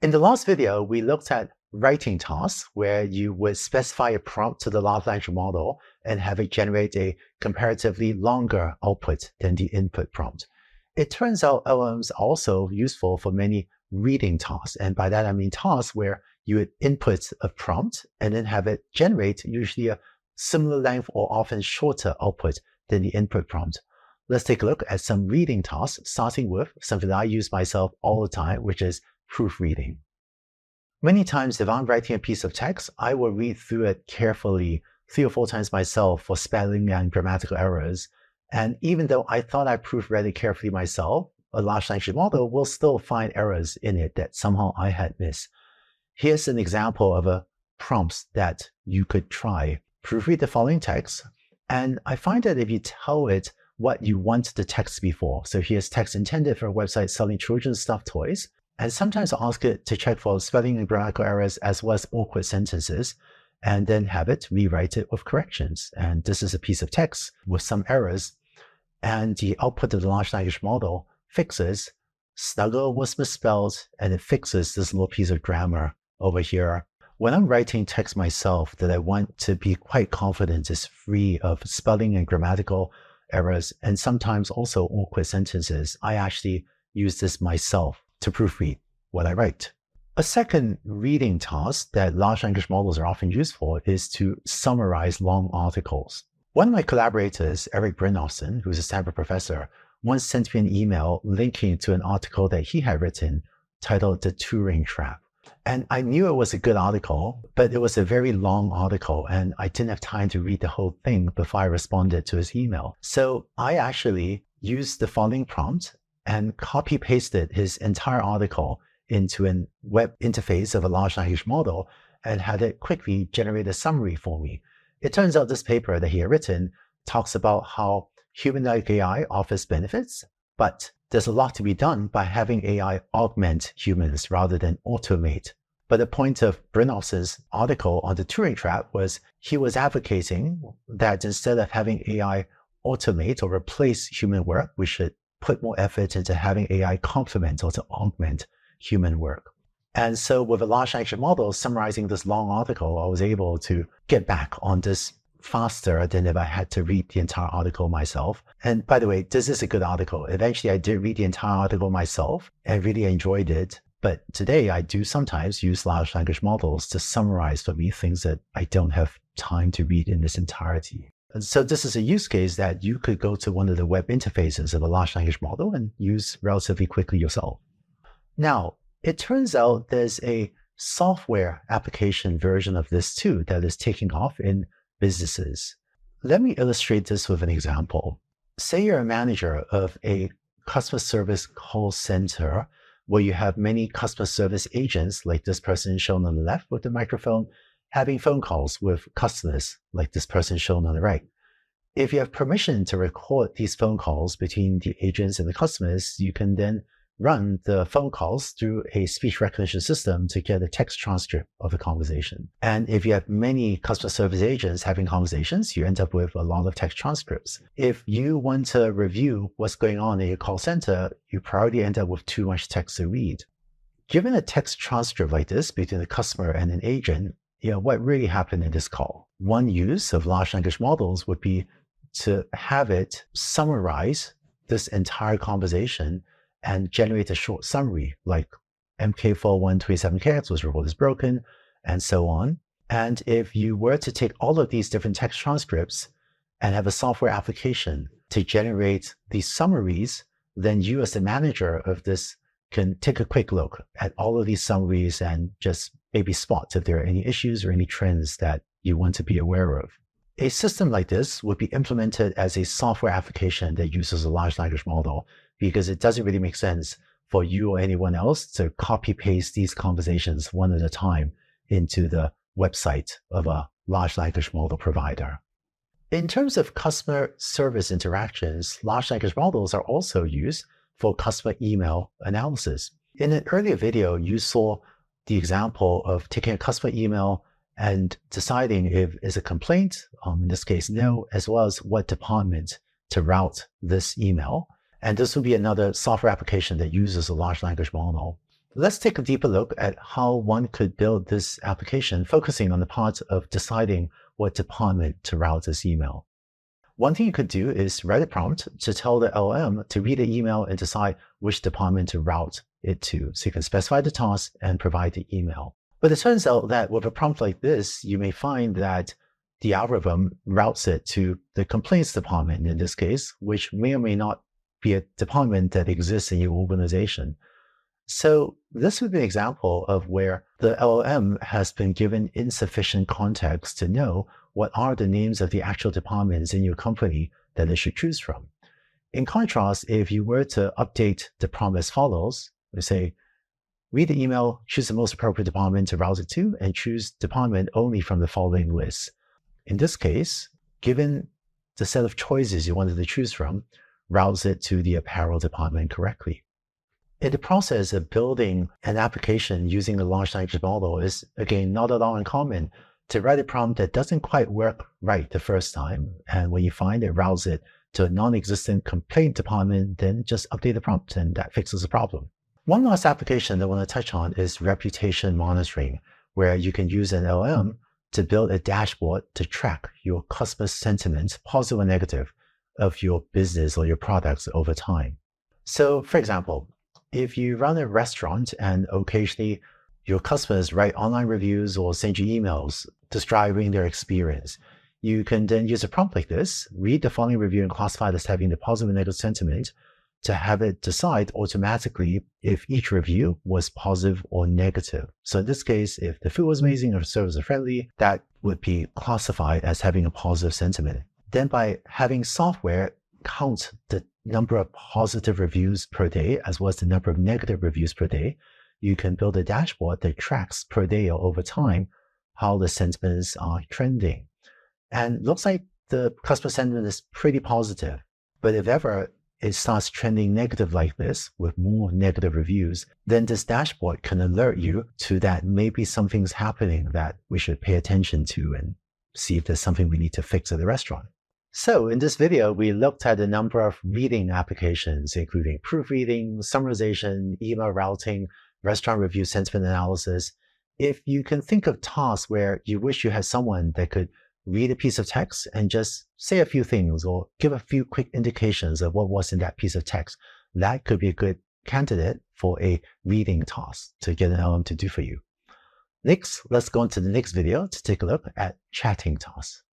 In the last video, we looked at writing tasks where you would specify a prompt to the large language model and have it generate a comparatively longer output than the input prompt. It turns out LLMs are also useful for many reading tasks. And by that, I mean tasks where you would input a prompt and then have it generate usually a similar length or often shorter output than the input prompt. Let's take a look at some reading tasks, starting with something that I use myself all the time, which is proofreading. Many times, if I'm writing a piece of text, I will read through it carefully 3 or 4 times myself for spelling and grammatical errors. And even though I thought I proofread it carefully myself, a large language model will still find errors in it that somehow I had missed. Here's an example of a prompt that you could try. Proofread the following text. And I find that if you tell it what you want the text to be for, so here's text intended for a website selling children's stuffed toys, and sometimes I'll ask it to check for spelling and grammatical errors as well as awkward sentences, and then have it rewrite it with corrections. And this is a piece of text with some errors, and the output of the large language model fixes snuggle was misspelled, and it fixes this little piece of grammar over here. When I'm writing text myself that I want to be quite confident is free of spelling and grammatical errors, and sometimes also awkward sentences, I actually use this myself to proofread what I write. A second reading task that large language models are often used for is to summarize long articles. One of my collaborators, Eric Brynjolfsson, who's a Stanford professor, once sent me an email linking to an article that he had written titled The Turing Trap. And I knew it was a good article, but it was a very long article and I didn't have time to read the whole thing before I responded to his email. So I actually used the following prompt and copy-pasted his entire article into a web interface of a large language model and had it quickly generate a summary for me. It turns out this paper that he had written talks about how human-like AI offers benefits, but there's a lot to be done by having AI augment humans rather than automate. But the point of Brynjolfsson's article on the Turing Trap was he was advocating that instead of having AI automate or replace human work, we should put more effort into having AI complement or to augment human work. And so with a large language model summarizing this long article, I was able to get back on this faster than if I had to read the entire article myself. And by the way, this is a good article. Eventually, I did read the entire article myself and really enjoyed it. But today, I do sometimes use large language models to summarize for me things that I don't have time to read in its entirety. And so this is a use case that you could go to one of the web interfaces of a large language model and use relatively quickly yourself. Now, it turns out there's a software application version of this too that is taking off in businesses. Let me illustrate this with an example. Say you're a manager of a customer service call center where you have many customer service agents like this person shown on the left with the microphone having phone calls with customers like this person shown on the right. If you have permission to record these phone calls between the agents and the customers, you can then run the phone calls through a speech recognition system to get a text transcript of the conversation. And if you have many customer service agents having conversations, you end up with a lot of text transcripts. If you want to review what's going on in your call center, you probably end up with too much text to read. Given a text transcript like this between the customer and an agent, what really happened in this call? One use of large language models would be to have it summarize this entire conversation and generate a short summary like MK4127 characters was report is broken, and so on. And if you were to take all of these different text transcripts and have a software application to generate these summaries, then you as the manager of this can take a quick look at all of these summaries and just maybe spot if there are any issues or any trends that you want to be aware of. A system like this would be implemented as a software application that uses a large language model because it doesn't really make sense for you or anyone else to copy-paste these conversations one at a time into the website of a large language model provider. In terms of customer service interactions, large language models are also used for customer email analysis. In an earlier video, you saw the example of taking a customer email and deciding if it's a complaint, in this case, no, as well as what department to route this email. And this will be another software application that uses a large language model. Let's take a deeper look at how one could build this application, focusing on the part of deciding what department to route this email. One thing you could do is write a prompt to tell the LLM to read the email and decide which department to route it to. So you can specify the task and provide the email. But it turns out that with a prompt like this, you may find that the algorithm routes it to the complaints department in this case, which may or may not be a department that exists in your organization. So this would be an example of where the LLM has been given insufficient context to know what are the names of the actual departments in your company that it should choose from. In contrast, if you were to update the prompt as follows, we say, read the email, choose the most appropriate department to route it to, and choose department only from the following list. In this case, given the set of choices you wanted to choose from, routes it to the apparel department correctly. In the process of building an application using a large language model is, again, not at all uncommon to write a prompt that doesn't quite work right the first time. And when you find it routes it to a non-existent complaint department, then just update the prompt and that fixes the problem. One last application that I want to touch on is reputation monitoring, where you can use an LLM to build a dashboard to track your customer sentiment, positive or negative, of your business or your products over time. So, for example, if you run a restaurant and occasionally your customers write online reviews or send you emails describing their experience, you can then use a prompt like this, read the following review and classify it as having the positive and negative sentiment to have it decide automatically if each review was positive or negative. So in this case, if the food was amazing or the service was friendly, that would be classified as having a positive sentiment. Then by having software count the number of positive reviews per day as well as the number of negative reviews per day, you can build a dashboard that tracks per day or over time how the sentiments are trending. And it looks like the customer sentiment is pretty positive. But if ever it starts trending negative like this with more negative reviews, then this dashboard can alert you to that maybe something's happening that we should pay attention to and see if there's something we need to fix at the restaurant. So in this video, we looked at a number of reading applications, including proofreading, summarization, email routing, restaurant review sentiment analysis. If you can think of tasks where you wish you had someone that could read a piece of text and just say a few things or give a few quick indications of what was in that piece of text, that could be a good candidate for a reading task to get an LLM to do for you. Next, let's go on to the next video to take a look at chatting tasks.